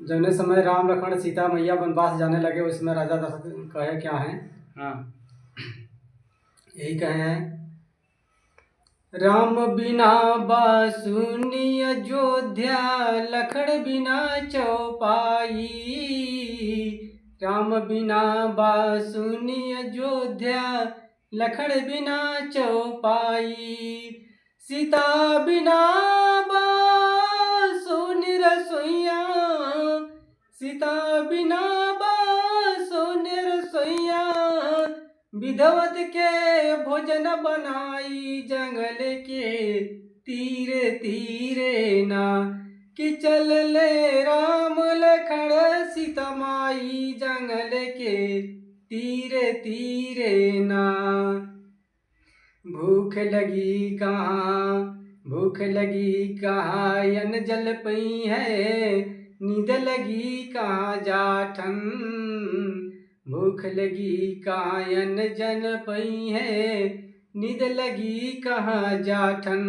जौने समय राम लक्ष्मण सीता मैया वनवास जाने लगे उस समय राजा दशरथ कहे क्या है। हाँ। यही कहे हैं, राम बिना बासुनी अयोध्या लखन बिना चौपाई। राम बिना बासुनी अयोध्या लखन बिना चौपाई। सीता बिना बासुनी रसोइया। सीता बिना बासुनी रसोइया। विधवत के भोजन बनाई जंगल के तीरे तीरे ना। कि चल ले राम लखन सीता माई जंगल के तीरे तीरे ना। भूख लगी कहाँ अन्न जल पई है। नींद लगी कहाँ जाठन। भूख लगी कहाँ अन्न जल पई है। नींद लगी कहाँ जाठन।